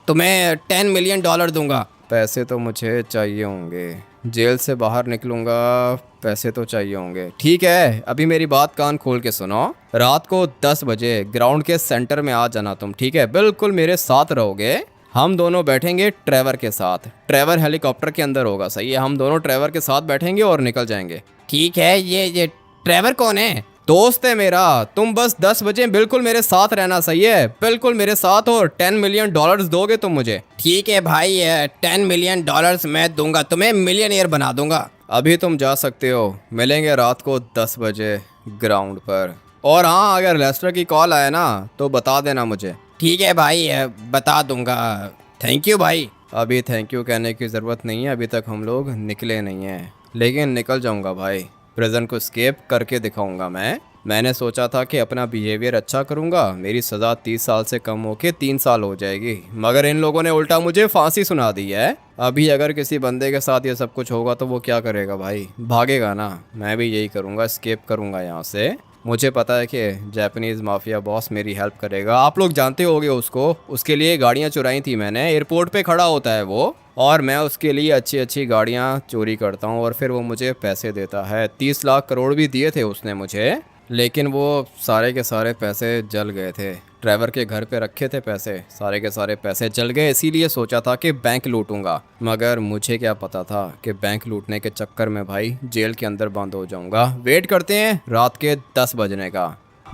तुम्हें $10 मिलियन दूंगा। पैसे तो मुझे चाहिए होंगे, जेल से बाहर निकलूँगा, पैसे तो चाहिए होंगे। ठीक है, अभी मेरी बात कान खोल के सुनो। रात को 10 बजे ग्राउंड के सेंटर में आ जाना तुम, ठीक है? बिल्कुल मेरे साथ रहोगे। हम दोनों बैठेंगे ट्रेवर के साथ, ट्रेवर हेलीकॉप्टर के अंदर होगा, सही है? हम दोनों ट्रेवर के साथ बैठेंगे और निकल जाएंगे। ठीक है, ये ट्रेवर कौन है? दोस्त है मेरा। तुम बस 10 बजे बिल्कुल मेरे साथ रहना, सही है? बिल्कुल मेरे साथ, और $10 मिलियन दोगे तुम मुझे। ठीक है भाई, $10 मिलियन मैं दूंगा, तुम्हें मिलियनियर बना दूंगा। अभी तुम जा सकते हो, मिलेंगे रात को 10 बजे ग्राउंड पर। और हाँ, अगर लेस्टर की कॉल आए ना तो बता देना मुझे। ठीक है भाई, बता दूंगा। थैंक यू भाई। अभी थैंक यू कहने की ज़रूरत नहीं है, अभी तक हम लोग निकले नहीं हैं, लेकिन निकल जाऊंगा भाई। प्रिजन को स्केप करके दिखाऊंगा मैंने सोचा था कि अपना बिहेवियर अच्छा करूंगा, मेरी सज़ा 30 साल से कम होके 3 साल हो जाएगी, मगर इन लोगों ने उल्टा मुझे फांसी सुना दी है। अभी अगर किसी बंदे के साथ ये सब कुछ होगा तो वो क्या करेगा भाई? भागेगा ना। मैं भी यही करूंगा, स्केप करूंगा यहाँ से। मुझे पता है कि जापानीज माफिया बॉस मेरी हेल्प करेगा। आप लोग जानते होगे उसको, उसके लिए गाड़ियाँ चुराई थी मैंने। एयरपोर्ट पे खड़ा होता है वो, और मैं उसके लिए अच्छी अच्छी गाड़ियाँ चोरी करता हूँ और फिर वो मुझे पैसे देता है। 30 लाख करोड़ भी दिए थे उसने मुझे, लेकिन वो सारे के सारे पैसे जल गए थे। ट्रेवर के घर पे रखे थे पैसे, सारे के सारे पैसे जल गए। इसीलिए सोचा था कि बैंक लूटूंगा, मगर मुझे क्या पता था कि बैंक लूटने के चक्कर में भाई जेल के अंदर बंद हो जाऊंगा। वेट करते हैं रात के 10 बजने का।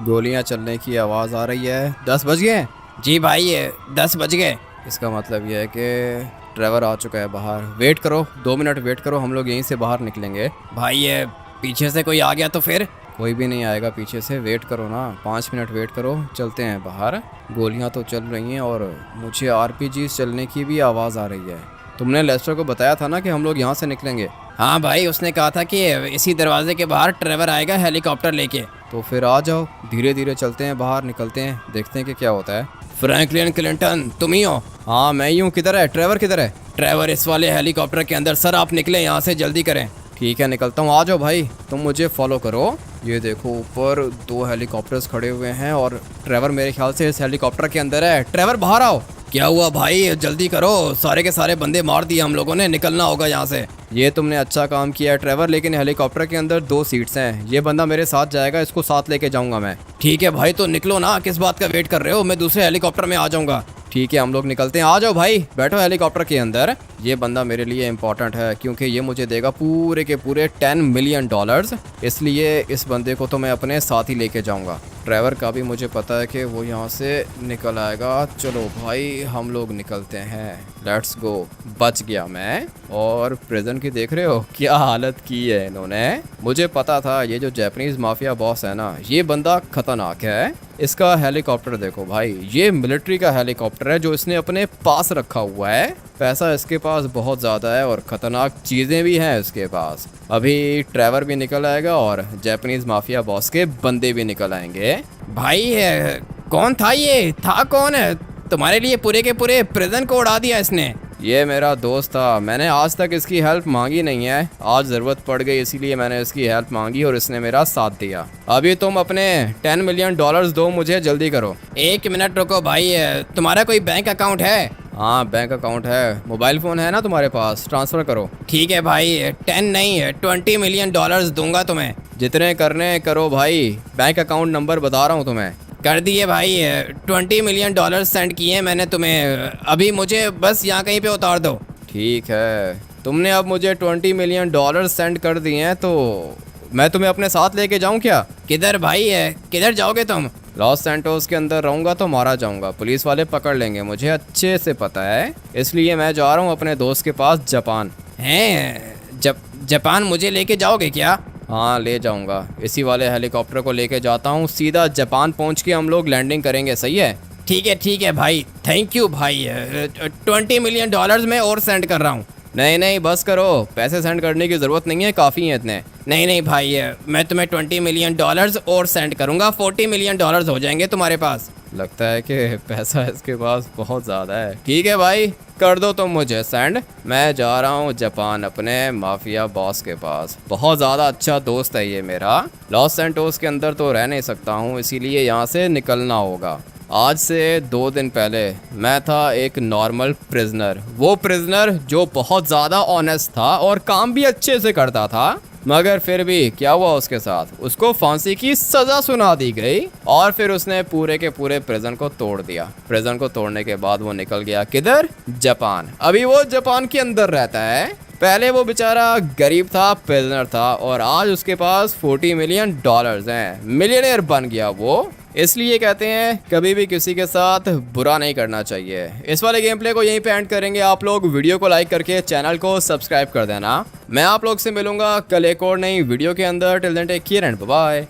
गोलियां चलने की आवाज़ आ रही है। 10 बज गए? जी भाई, ये 10 बज गए। इसका मतलब यह है कि ट्रेवर आ चुका है बाहर। वेट करो, 2 मिनट वेट करो, हम लोग यहीं से बाहर निकलेंगे। भाई ये पीछे से कोई आ गया तो फिर? कोई भी नहीं आएगा पीछे से, वेट करो ना, 5 मिनट वेट करो, चलते हैं बाहर। गोलियां तो चल रही हैं और मुझे आरपीजी चलने की भी आवाज़ आ रही है। तुमने लेस्टर को बताया था ना कि हम लोग यहाँ से निकलेंगे? हाँ भाई, उसने कहा था कि इसी दरवाजे के बाहर ट्रेवर आएगा हेलीकॉप्टर लेके। तो फिर आ जाओ, धीरे धीरे चलते हैं बाहर, निकलते हैं, देखते हैं कि क्या होता है। फ्रैंकलिन क्लिंटन तुम ही हो? हाँ मैं ही हूँ। किधर है ट्रेवर? किधर है ट्रेवर? इस वाले हेलीकॉप्टर के अंदर। सर आप निकले यहाँ से, जल्दी करें। ठीक है निकलता हूँ, आ जाओ भाई, तुम मुझे फॉलो करो। ये देखो ऊपर 2 हेलीकॉप्टर्स खड़े हुए हैं और ट्रेवर मेरे ख्याल से इस हेलीकॉप्टर के अंदर है। ट्रेवर बाहर आओ। क्या हुआ भाई? जल्दी करो, सारे के सारे बंदे मार दिए हम लोगों ने, निकलना होगा यहाँ से। ये तुमने अच्छा काम किया है ट्रेवर, लेकिन हेलीकॉप्टर के अंदर 2 सीट्स हैं। ये बंदा मेरे साथ जाएगा, इसको साथ लेके जाऊंगा मैं। ठीक है भाई, तो निकलो ना, किस बात का वेट कर रहे हो? मैं दूसरे हेलीकॉप्टर में आ जाऊंगा। ठीक है हम लोग निकलते हैं, आ जाओ भाई, बैठो हेलीकॉप्टर के अंदर। ये बंदा मेरे लिए इंपॉर्टेंट है क्योंकि ये मुझे देगा पूरे के पूरे $10 मिलियन, इसलिए इस बंदे को तो मैं अपने साथ ही लेके जाऊंगा। ट्रेवर का भी मुझे पता है कि वो यहाँ से निकल आएगा। चलो भाई हम लोग निकलते हैं, लेट्स गो। बच गया मैं। और प्रिजन की देख रहे हो क्या हालत की है इन्होंने। मुझे पता था ये जो जापानीज माफिया बॉस है ना, ये बंदा खतरनाक है। इसका हेलीकॉप्टर देखो भाई, ये मिलिट्री का हेलीकॉप्टर है जो इसने अपने पास रखा हुआ है। पैसा इसके पास बहुत ज़्यादा है और ख़तरनाक चीज़ें भी हैं इसके पास। अभी ट्रेवर भी निकल आएगा और जापानीज माफिया बॉस के बंदे भी निकल आएंगे। भाई कौन था ये? था कौन है तुम्हारे लिए पूरे के पूरे प्रिजन को उड़ा दिया इसने? ये मेरा दोस्त था, मैंने आज तक इसकी हेल्प मांगी नहीं है। आज ज़रूरत पड़ गई इसीलिए मैंने इसकी हेल्प मांगी और इसने मेरा साथ दिया। अभी तुम अपने $10 मिलियन दो मुझे, जल्दी करो। 1 मिनट रुको भाई, तुम्हारा कोई बैंक अकाउंट है? हाँ बैंक अकाउंट है। मोबाइल फ़ोन है ना तुम्हारे पास? ट्रांसफ़र करो। ठीक है भाई, 10 नहीं $20 मिलियन दूंगा तुम्हें। जितने करने करो भाई, बैंक अकाउंट नंबर बता रहा हूँ तुम्हें। कर दिए भाई, $20 मिलियन सेंड किए मैंने तुम्हें। अभी मुझे बस यहाँ कहीं पे उतार दो। ठीक है, तुमने अब मुझे $20 मिलियन सेंड कर दिए हैं तो मैं तुम्हें अपने साथ लेके जाऊँ क्या? किधर भाई किधर जाओगे तुम? लॉस सैंटोस के अंदर रहूँगा तो मारा जाऊँगा, पुलिस वाले पकड़ लेंगे, मुझे अच्छे से पता है। इसलिए मैं जा रहा हूँ अपने दोस्त के पास जापान। हैं जापान मुझे लेके जाओगे क्या? हाँ ले जाऊंगा, इसी वाले हेलीकॉप्टर को लेके जाता हूँ, सीधा जापान पहुँच के हम लोग लैंडिंग करेंगे। सही है? ठीक है भाई, थैंक यू भाई। $20 मिलियन मैं और सेंड कर रहा हूँ। नहीं बस करो, पैसे सेंड करने की ज़रूरत नहीं है, काफ़ी हैं इतने। नहीं भाई, मैं तुम्हें $20 मिलियन और सेंड करूँगा, $40 मिलियन हो जाएंगे तुम्हारे पास। लगता है कि पैसा इसके पास बहुत ज़्यादा है। ठीक है भाई, कर दो तुम मुझे सेंड। मैं जा रहा हूँ जापान अपने माफिया बॉस के पास। बहुत ज़्यादा अच्छा दोस्त है ये मेरा। लॉस सैंटोस के अंदर तो रह नहीं सकता हूँ, इसीलिए यहाँ से निकलना होगा। आज से 2 दिन पहले मैं था एक नॉर्मल प्रिजनर, वो प्रिजनर जो बहुत ज़्यादा ऑनेस्ट था और काम भी अच्छे से करता था, मगर फिर भी क्या हुआ उसके साथ? उसको फांसी की सज़ा सुना दी गई और फिर उसने पूरे के पूरे प्रिजन को तोड़ दिया। प्रिजन को तोड़ने के बाद वो निकल गया किधर? जापान। अभी वो जापान के अंदर रहता है। पहले वो बेचारा गरीब था, प्रिजनर था, और आज उसके पास $40 मिलियन हैं। मिलियनेयर बन गया वो। इसलिए कहते हैं कभी भी किसी के साथ बुरा नहीं करना चाहिए। इस वाले गेम प्ले को यहीं पे एंड करेंगे। आप लोग वीडियो को लाइक करके चैनल को सब्सक्राइब कर देना। मैं आप लोग से मिलूंगा कल एक और नई वीडियो के अंदर। Till then take care and bye bye.